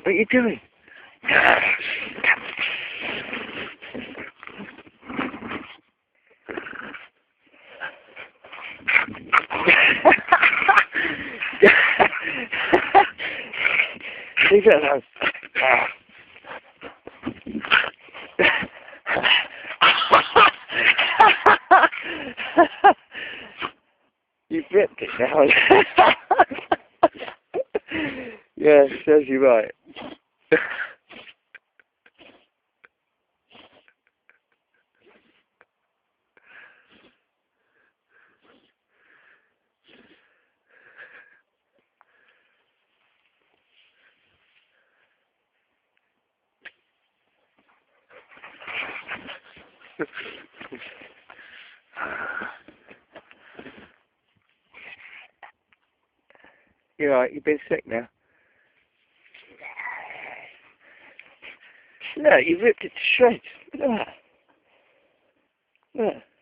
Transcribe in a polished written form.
What are you doing? Leave it alone. You've ripped it now. Yeah, serves you right. You're right, you've been sick now. Look, you ripped it to shreds. Look at that. Look.